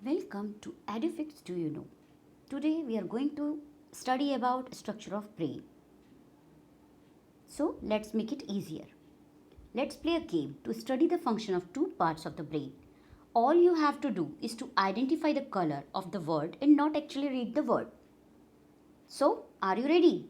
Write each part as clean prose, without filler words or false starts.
Welcome to EduFix Do You Know? Today we are going to study about structure of brain. So let's make it easier. Let's play a game to study the function of two parts of the brain. All you have to do is to identify the color of the word and not actually read the word. So, are you ready?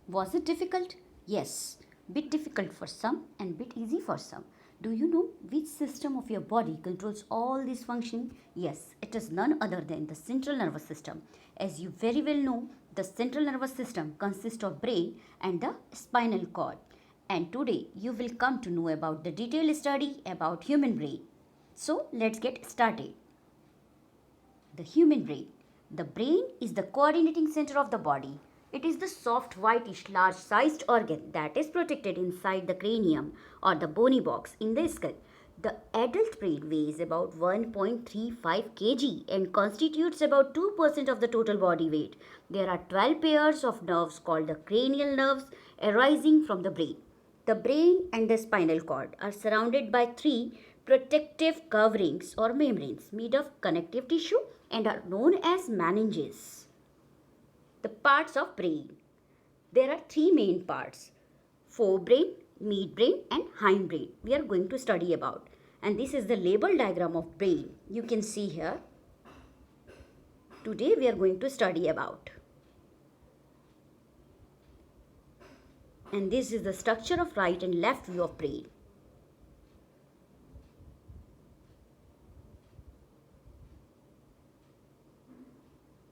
Was it difficult? Yes, bit difficult for some and bit easy for some. Do you know which system of your body controls all this functioning? Yes, it is none other than the central nervous system. As you very well know, the central nervous system consists of brain and the spinal cord. And today you will come to know about the detailed study about human brain. So let's get started. The human brain. The brain is the coordinating center of the body. It is the soft, whitish, large sized organ that is protected inside the cranium or the bony box in the skull. The adult brain weighs about 1.35 kg and constitutes about 2% of the total body weight. There are 12 pairs of nerves called the cranial nerves arising from the brain. The brain and the spinal cord are surrounded by three protective coverings or membranes made of connective tissue and are known as meninges. The parts of brain. There are three main parts: forebrain, midbrain and hindbrain. We are going to study about. And this is the label diagram of brain. You can see here. Today we are going to study about. And this is the structure of right and left view of brain.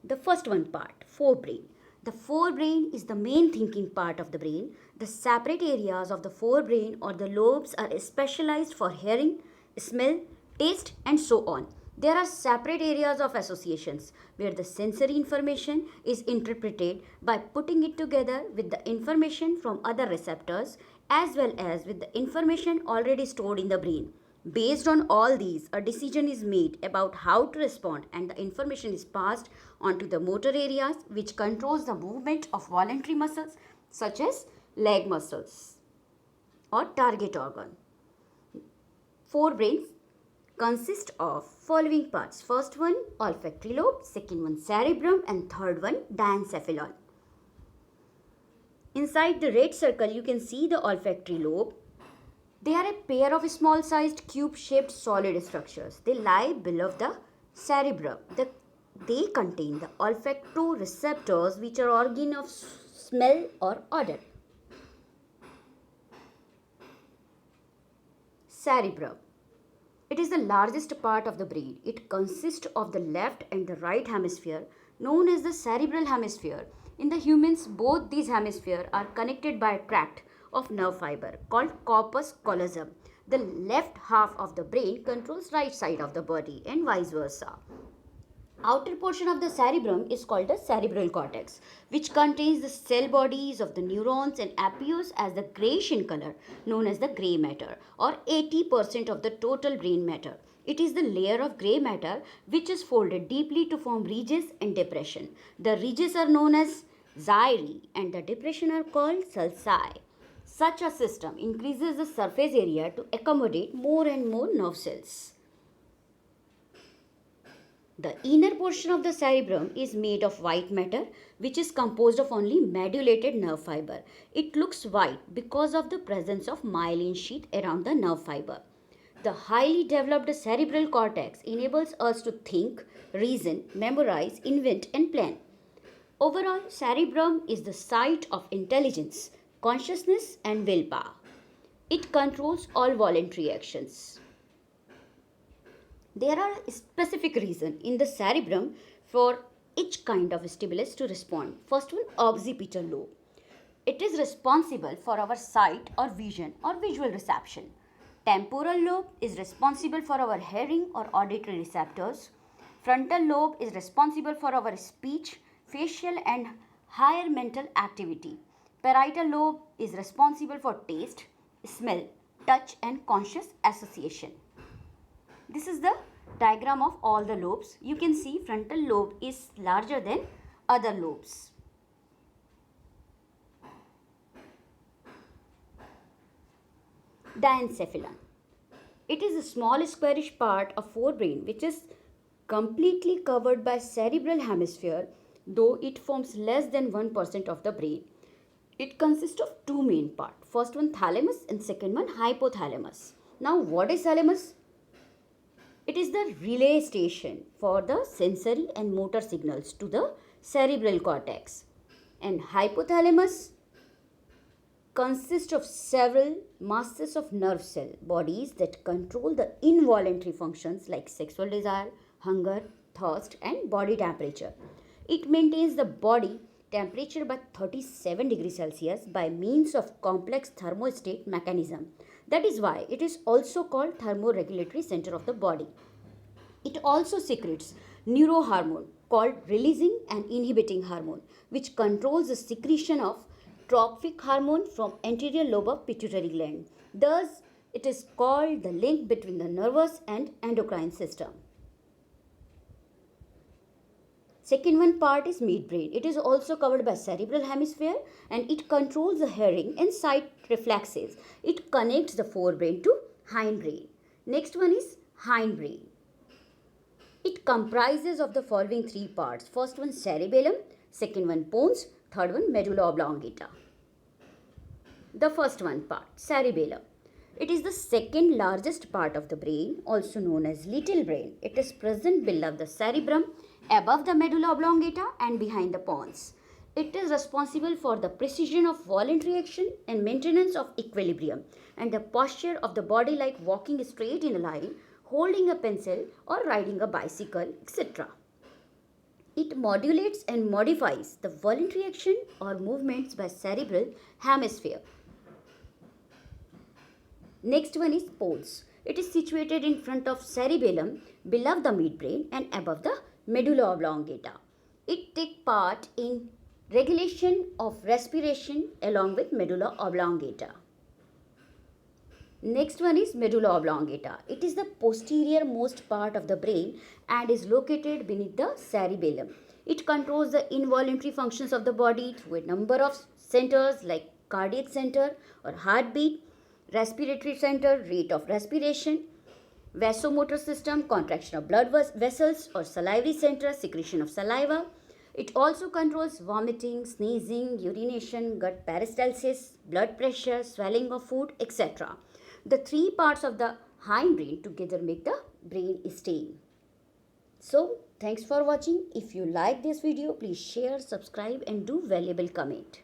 The first one part, forebrain. The forebrain is the main thinking part of the brain. The separate areas of the forebrain or the lobes are specialized for hearing, smell, taste and so on. There are separate areas of associations where the sensory information is interpreted by putting it together with the information from other receptors as well as with the information already stored in the brain. Based on all these, a decision is made about how to respond and the information is passed on to the motor areas which controls the movement of voluntary muscles such as leg muscles or target organ. Forebrain consist of following parts. First one olfactory lobe, second one cerebrum and third one diencephalon. Inside the red circle you can see the olfactory lobe. They are a pair of small sized cube shaped solid structures. They lie below the cerebrum. They contain the olfactoreceptors which are organ of smell or odor. Cerebrum. It is the largest part of the brain. It consists of the left and the right hemisphere known as the cerebral hemisphere. In the humans, both these hemispheres are connected by a tract of nerve fiber called corpus callosum. The left half of the brain controls right side of the body and vice versa. Outer portion of the cerebrum is called the cerebral cortex, which contains the cell bodies of the neurons and appears as the grayish in color, known as the gray matter, or 80% of the total brain matter. It is the layer of gray matter which is folded deeply to form ridges and depression. The ridges are known as gyri and the depression are called sulci. Such a system increases the surface area to accommodate more and more nerve cells. The inner portion of the cerebrum is made of white matter which is composed of only medullated nerve fiber. It looks white because of the presence of myelin sheath around the nerve fiber. The highly developed cerebral cortex enables us to think, reason, memorize, invent and plan. Overall, cerebrum is the site of intelligence, consciousness and willpower. It controls all voluntary actions. There are specific reasons in the cerebrum for each kind of stimulus to respond. First one, occipital lobe. It is responsible for our sight or vision or visual reception. Temporal lobe is responsible for our hearing or auditory receptors. Frontal lobe is responsible for our speech, facial and higher mental activity. Parietal lobe is responsible for taste, smell, touch and conscious association. This is the diagram of all the lobes. You can see frontal lobe is larger than other lobes. Diencephalon. It is a small squarish part of forebrain which is completely covered by cerebral hemisphere, though it forms less than 1% of the brain. It consists of two main parts. First one thalamus and second one hypothalamus. Now what is thalamus? It is the relay station for the sensory and motor signals to the cerebral cortex. And hypothalamus consists of several masses of nerve cell bodies that control the involuntary functions like sexual desire, hunger, thirst and body temperature. It maintains the body temperature by 37 degrees Celsius by means of complex thermostat mechanism. That is why it is also called thermoregulatory center of the body. It also secretes neurohormone called releasing and inhibiting hormone, which controls the secretion of trophic hormone from anterior lobe of pituitary gland. Thus, it is called the link between the nervous and endocrine system. Second one part is midbrain. It is also covered by cerebral hemisphere and it controls the hearing and sight reflexes. It connects the forebrain to hindbrain. Next one is hindbrain. It comprises of the following three parts. First one cerebellum, second one pons, third one medulla oblongata. The first one part, cerebellum. It is the second largest part of the brain, also known as little brain. It is present below the cerebrum, above the medulla oblongata and behind the pons. It is responsible for the precision of voluntary action and maintenance of equilibrium and the posture of the body like walking straight in a line, holding a pencil or riding a bicycle, etc. It modulates and modifies the voluntary action or movements by cerebral hemisphere. Next one is pons. It is situated in front of cerebellum, below the midbrain and above the medulla oblongata. It takes part in regulation of respiration along with medulla oblongata. Next one is medulla oblongata. It is the posterior most part of the brain and is located beneath the cerebellum. It controls the involuntary functions of the body through a number of centers like cardiac center or heartbeat, respiratory center, rate of respiration, vasomotor system, contraction of blood vessels or salivary center, secretion of saliva. It also controls vomiting, sneezing, urination, gut peristalsis, blood pressure, swelling of food, etc. The three parts of the hindbrain together make the brain stem. So, thanks for watching. If you like this video, please share, subscribe and do valuable comment.